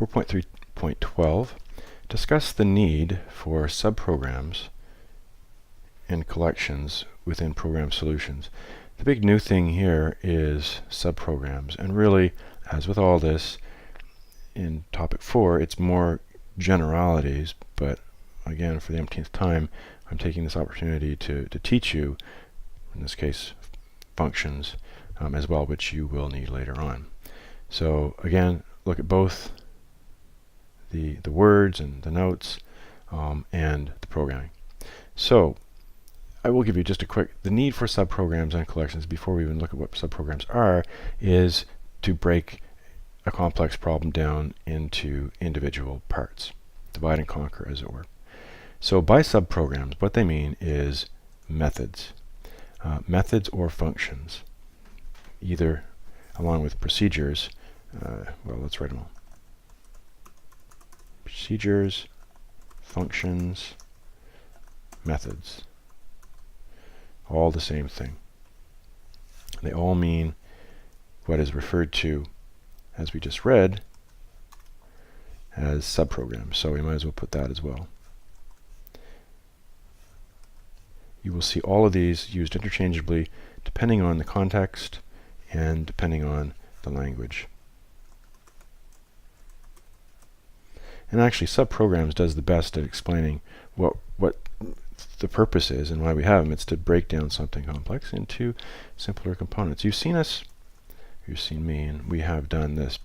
4.3.12, discuss the need for subprograms and collections within program solutions. The big new thing here is subprograms, and really, as with all this, in topic 4, it's more generalities, but again, for the umpteenth time, I'm taking this opportunity to teach you, in this case, functions as well, which you will need later on. So again, look at both the words and the notes and the programming. So I will give you just a quick, the need for subprograms and collections before we even look at what subprograms are is to break a complex problem down into individual parts, divide and conquer as it were. So by subprograms, what they mean is methods, methods or functions, either along with procedures. Well, let's write them all. Procedures, functions, methods, all the same thing. They all mean what is referred to, as we just read, as subprograms. So we might as well put that as well. You will see all of these used interchangeably depending on the context and depending on the language. And actually, subprograms does the best at explaining what the purpose is and why we have them. It's to break down something complex into simpler components. You've seen me, and we have done this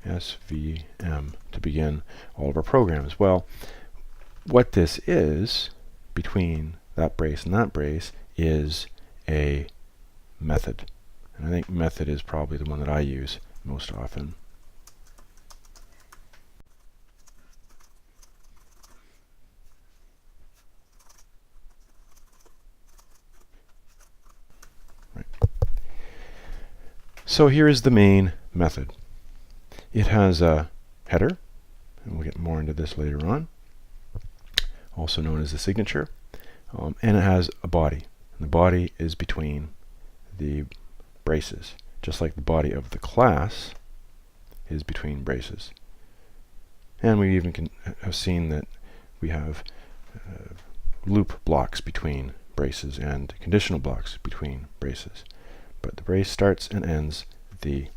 PSVM to begin all of our programs. Well, what this is between that brace and that brace is a method. And I think method is probably the one that I use most often. Right. So here is the main method. It has a header, and we'll get more into this later on, also known as the signature. And it has a body. And the body is between the braces, just like the body of the class is between braces. And we even have seen that we have loop blocks between braces and conditional blocks between braces. But the brace starts and ends the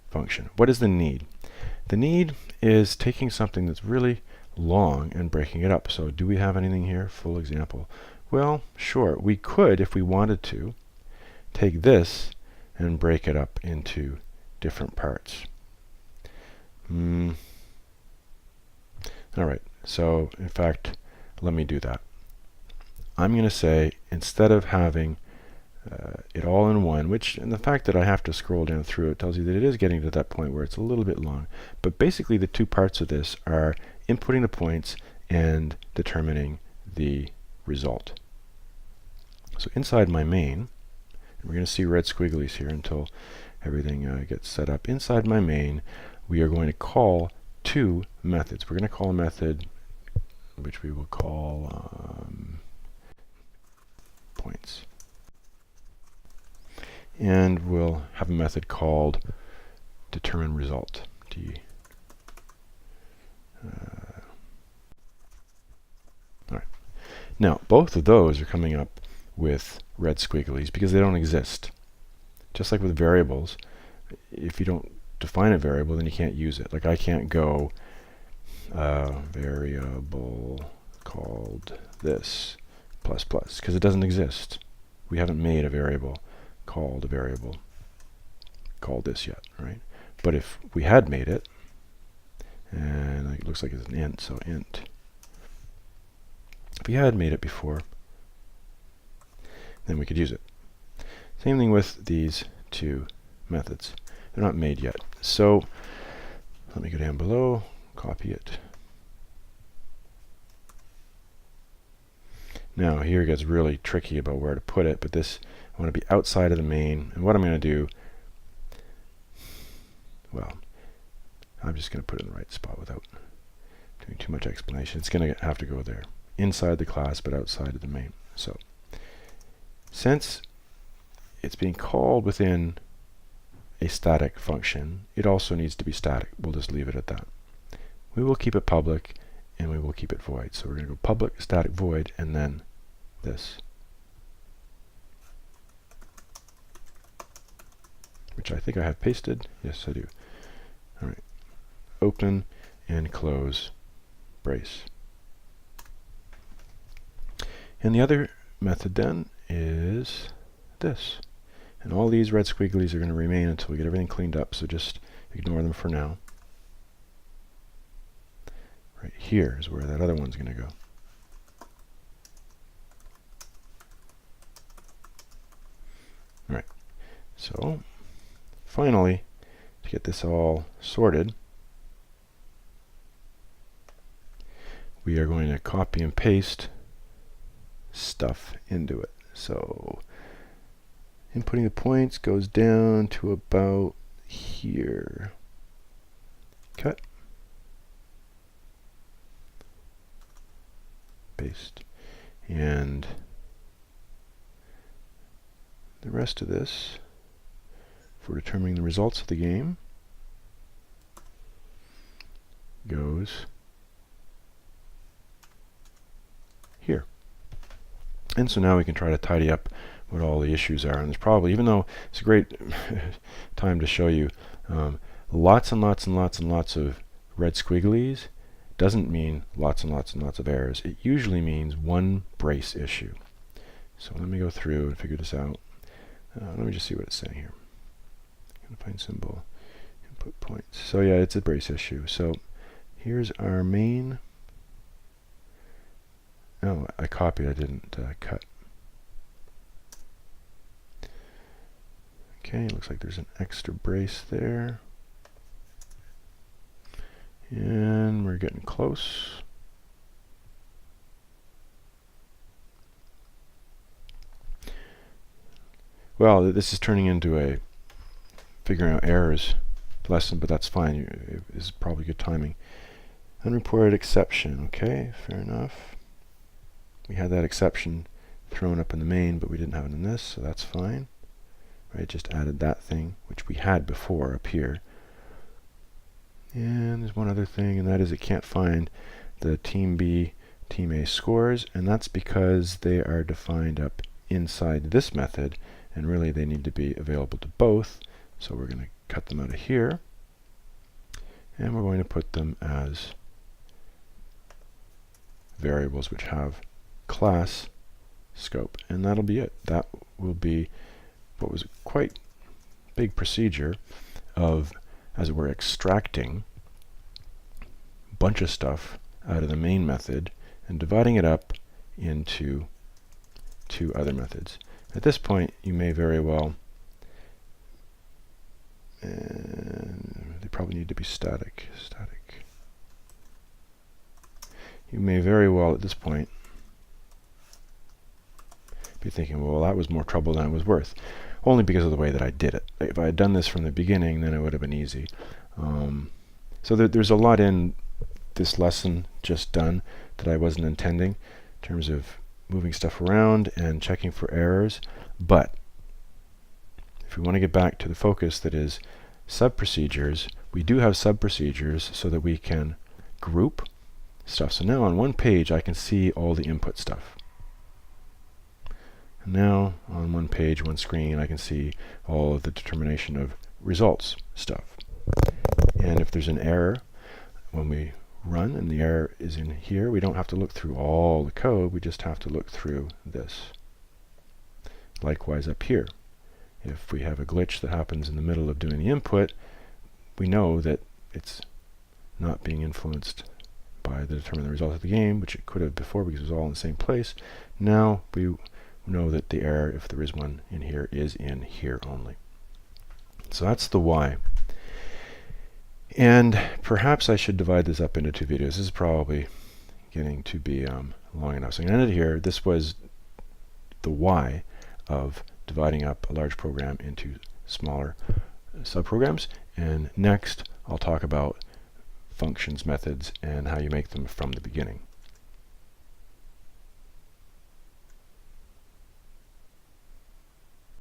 function. What is the need? The need is taking something that's really long and breaking it up. So do we have anything here? Full example. Well, sure, we could, if we wanted to, take this and break it up into different parts. All right, so in fact, let me do that. I'm going to say, instead of having it all in one, which, and the fact that I have to scroll down through it tells you that it is getting to that point where it's a little bit long. But basically the two parts of this are inputting the points and determining the result. So inside my main, and we're going to see red squigglies here until everything gets set up. Inside my main, we are going to call two methods. We're going to call a method which we will call points. And we'll have a method called determine result. All right. Now, both of those are coming up with red squigglies because they don't exist. Just like with variables, if you don't define a variable, then you can't use it. Like I can't go variable called this plus plus because it doesn't exist. We haven't made a variable called this yet, right? But if we had made it, and it looks like it's an int, so int. If we had made it before, then we could use it. Same thing with these two methods. They're not made yet. So let me go down below, copy it. Now here it gets really tricky about where to put it, but this, I want to be outside of the main. And what I'm going to do, well, I'm just going to put it in the right spot without doing too much explanation. It's going to have to go there, inside the class, but outside of the main. So since it's being called within a static function, it also needs to be static. We'll just leave it at that. we will keep it public and we will keep it void. So we're going to go public static void and then this, which I think I have pasted. Yes, I do. All right. Open and close brace. And the other method then is this. And all these red squigglies are going to remain until we get everything cleaned up, so just ignore them for now. Right here is where that other one's going to go. All right. So finally, to get this all sorted, we are going to copy and paste stuff into it. So inputting the points goes down to about here. Cut. Paste. And the rest of this, for determining the results of the game, goes here. And so now we can try to tidy up what all the issues are. And there's probably, even though it's a great time to show you, lots and lots and lots and lots of red squigglies doesn't mean lots and lots and lots of errors. It usually means one brace issue. So let me go through and figure this out. Let me just see what it's saying here. Find symbol, input points. So yeah, it's a brace issue. So here's our main. Oh, I copied, I didn't cut. Okay, looks like there's an extra brace there. And we're getting close. Well, this is turning into a figuring out errors lesson, but that's fine. It's probably good timing. Unreported exception. Okay, fair enough. We had that exception thrown up in the main, but we didn't have it in this, so that's fine. Right, just added that thing, which we had before up here. And there's one other thing, and that is it can't find the Team B, Team A scores, and that's because they are defined up inside this method, and really they need to be available to both. So we're going to cut them out of here, and we're going to put them as variables which have class scope, and that'll be it. That will be what was a quite big procedure of, as it were, extracting a bunch of stuff out of the main method and dividing it up into two other methods. At this point, you may very well, they probably need to be static. You may very well at this point be thinking, well, that was more trouble than it was worth. Only because of the way that I did it. If I had done this from the beginning, then it would have been easy. So there's a lot in this lesson just done that I wasn't intending in terms of moving stuff around and checking for errors. But if we want to get back to the focus that is sub-procedures, we do have sub-procedures so that we can group stuff. So now on one page I can see all the input stuff. And now on one page, one screen, I can see all of the determination of results stuff. And if there's an error, when we run and the error is in here, we don't have to look through all the code, we just have to look through this. Likewise up here. If we have a glitch that happens in the middle of doing the input, we know that it's not being influenced by the determine the result of the game, which it could have before because it was all in the same place. Now we know that the error, if there is one in here, is in here only. So that's the why. And perhaps I should divide this up into two videos. This is probably getting to be long enough. So I'm going to end it here. This was the why of dividing up a large program into smaller subprograms. And next I'll talk about functions, methods, and how you make them from the beginning.